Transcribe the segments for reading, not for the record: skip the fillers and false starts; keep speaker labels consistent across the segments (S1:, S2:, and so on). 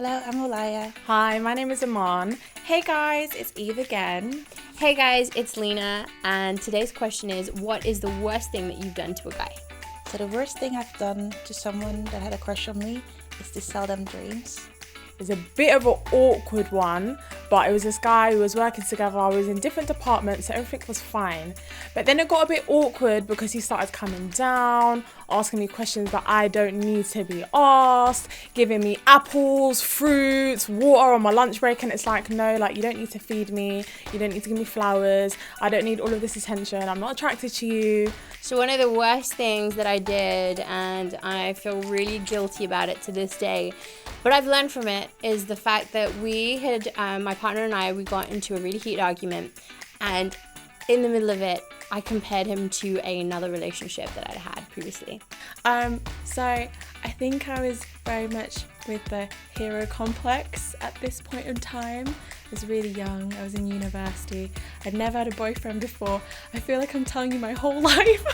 S1: Hello, I'm Olaya.
S2: Hi, my name is Aman. Hey guys, it's Eve again.
S3: Hey guys, it's Lena, and today's question is, what is the worst thing that you've done to a guy?
S1: So the worst thing I've done to someone that had a crush on me is to sell them dreams.
S2: It's a bit of an awkward one, but it was this guy who was working together. I was in different departments, so everything was fine. But then it got a bit awkward because he started coming down, asking me questions that I don't need to be asked, giving me apples, fruits, water on my lunch break. And it's like, no, like you don't need to feed me. You don't need to give me flowers. I don't need all of this attention. I'm not attracted to you.
S3: So one of the worst things that I did, and I feel really guilty about it to this day, but I've learned from it, is the fact that we had, my partner and I, we got into a really heated argument, and in the middle of it, I compared him to another relationship that I'd had previously.
S4: So I think I was very much with the hero complex at this point in time. I was really young, I was in university, I'd never had a boyfriend before. I feel like I'm telling you my whole life.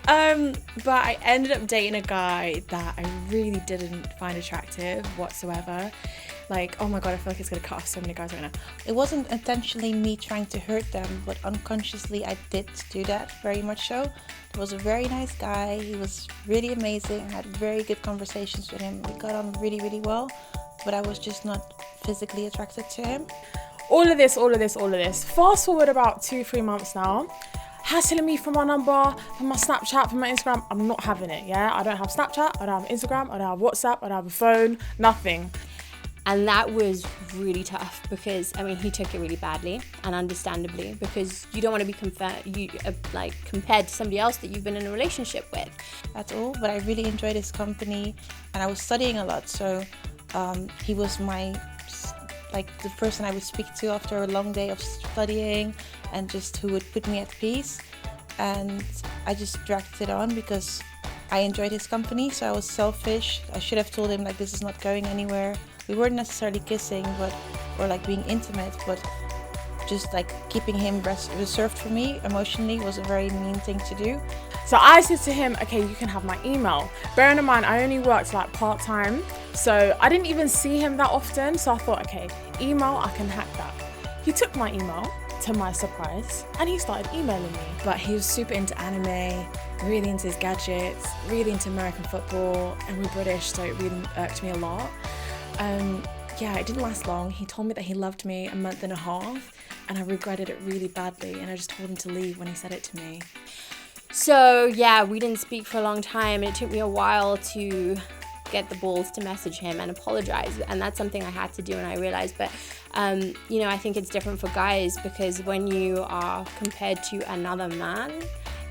S4: But I ended up dating a guy that I really didn't find attractive whatsoever. Like, oh my god, I feel like it's gonna cut off so many guys right now.
S1: It wasn't intentionally me trying to hurt them, but unconsciously I did do that, very much so. He was a very nice guy, he was really amazing, I had very good conversations with him, we got on really, really well, but I was just not physically attracted to him.
S2: All of this. Fast forward about 2-3 months now. Hassling me for my number, for my Snapchat, for my Instagram. I'm not having it, yeah? I don't have Snapchat, I don't have Instagram, I don't have WhatsApp, I don't have a phone, nothing.
S3: And that was really tough because, I mean, he took it really badly, and understandably, because you don't want to be compared to somebody else that you've been in a relationship with.
S1: At all, but I really enjoyed his company and I was studying a lot, so he was the person I would speak to after a long day of studying and just who would put me at peace. And I just dragged it on because I enjoyed his company, so I was selfish. I should have told him like this is not going anywhere. We weren't necessarily kissing or like being intimate, but just like keeping him reserved for me emotionally was a very mean thing to do.
S2: So I said to him, okay, you can have my email. Bearing in mind, I only worked like part-time, so I didn't even see him that often. So I thought, okay, email, I can hack that. He took my email, to my surprise, and he started emailing me.
S4: But he was super into anime, really into his gadgets, really into American football, and we're British, so it really irked me a lot. Yeah, it didn't last long. He told me that he loved me a month and a half, and I regretted it really badly, and I just told him to leave when he said it to me.
S3: So yeah, we didn't speak for a long time, and it took me a while to get the balls to message him and apologize, and that's something I had to do, and I realized. But I think it's different for guys, because when you are compared to another man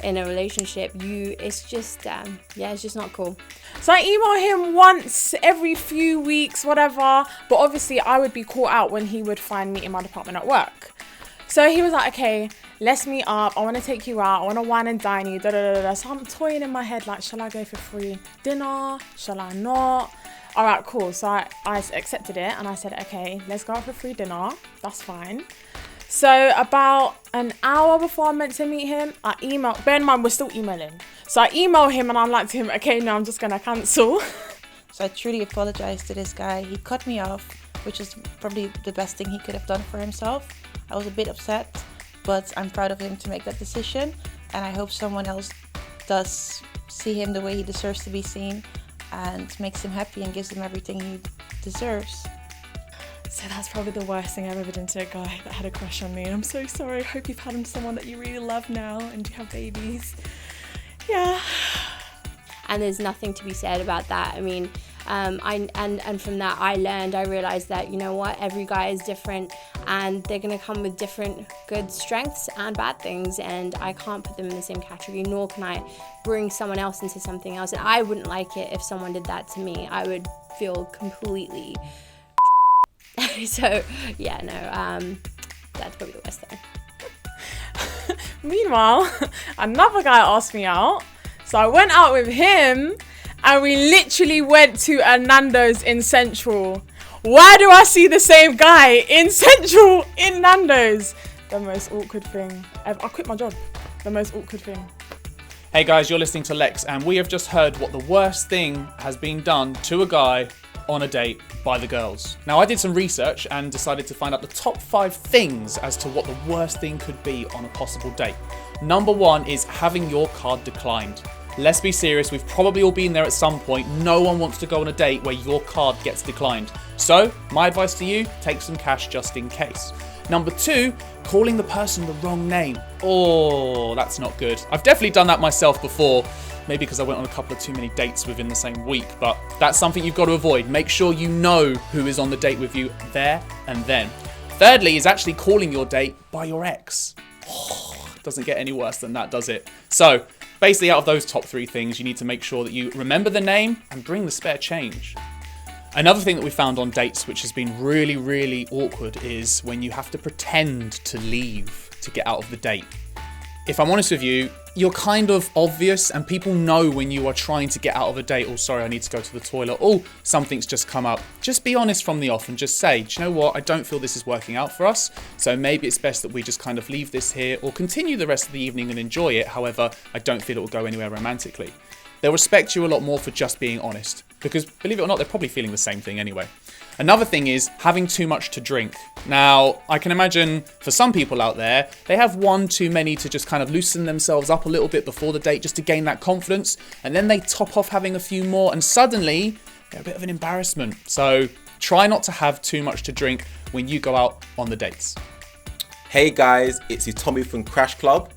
S3: in a relationship, it's just not cool.
S2: So I email him once every few weeks, whatever, but obviously I would be caught out when he would find me in my department at work. So he was like, okay, let's meet up, I want to take you out, I want to wine and dine you, da da da da. So I'm toying in my head like, shall I go for free dinner, shall I not? Alright, cool. So I accepted it and I said, okay, let's go out for free dinner, that's fine. So about an hour before I'm meant to meet him, I email. Bear in mind, we're still emailing. So I email him and I'm like to him, okay, no, I'm just going to cancel.
S1: So I truly apologized to this guy. He cut me off, which is probably the best thing he could have done for himself. I was a bit upset, but I'm proud of him to make that decision. And I hope someone else does see him the way he deserves to be seen and makes him happy and gives him everything he deserves.
S4: So that's probably the worst thing I've ever done to a guy that had a crush on me. And I'm so sorry. I hope you've had someone that you really love now and you have babies. Yeah.
S3: And there's nothing to be said about that. I mean, and from that I realized that, you know what, every guy is different and they're going to come with different good strengths and bad things, and I can't put them in the same category, nor can I bring someone else into something else. And I wouldn't like it if someone did that to me. I would feel completely so yeah, no, that's probably the worst thing.
S2: Meanwhile, another guy asked me out. So I went out with him and we literally went to a Nando's in Central. Why do I see the same guy in Central in Nando's? The most awkward thing ever. I quit my job. The most awkward thing.
S5: Hey guys, you're listening to Lex, and we have just heard what the worst thing has been done to a guy on a date by the girls. Now, I did some research and decided to find out the top 5 things as to what the worst thing could be on a possible date. Number 1 is having your card declined. Let's be serious, we've probably all been there at some point. No one wants to go on a date where your card gets declined. So, my advice to you, take some cash just in case. Number 2, calling the person the wrong name. Oh, that's not good. I've definitely done that myself before, maybe because I went on a couple of too many dates within the same week, but that's something you've got to avoid. Make sure you know who is on the date with you there and then. Thirdly is actually calling your date by your ex. Oh, doesn't get any worse than that, does it? So, basically out of those top 3 things, you need to make sure that you remember the name and bring the spare change. Another thing that we found on dates which has been really, really awkward is when you have to pretend to leave to get out of the date. If I'm honest with you, you're kind of obvious and people know when you are trying to get out of a date. Oh, sorry, I need to go to the toilet. Oh, something's just come up. Just be honest from the off and just say, do you know what? I don't feel this is working out for us. So maybe it's best that we just kind of leave this here or continue the rest of the evening and enjoy it. However, I don't feel it will go anywhere romantically. They'll respect you a lot more for just being honest because believe it or not, they're probably feeling the same thing anyway. Another thing is having too much to drink. Now, I can imagine for some people out there, they have one too many to just kind of loosen themselves up a little bit before the date just to gain that confidence. And then they top off having a few more and suddenly they're a bit of an embarrassment. So try not to have too much to drink when you go out on the dates.
S6: Hey guys, it's your Tommy from Crash Club.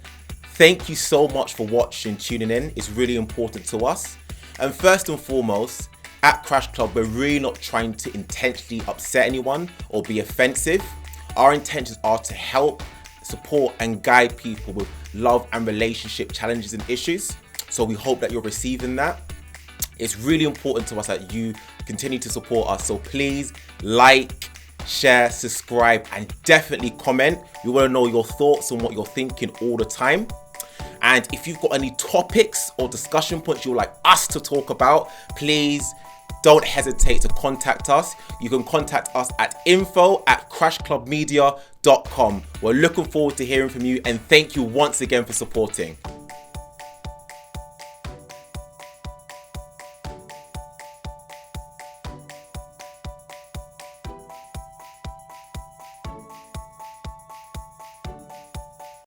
S6: Thank you so much for watching, tuning in. It's really important to us. And first and foremost, at Crash Club, we're really not trying to intentionally upset anyone or be offensive. Our intentions are to help, support and guide people with love and relationship challenges and issues. So we hope that you're receiving that. It's really important to us that you continue to support us. So please like, share, subscribe and definitely comment. We want to know your thoughts and what you're thinking all the time. And if you've got any topics or discussion points you'd like us to talk about, please don't hesitate to contact us. You can contact us at info@crashclubmedia.com. We're looking forward to hearing from you and thank you once again for supporting.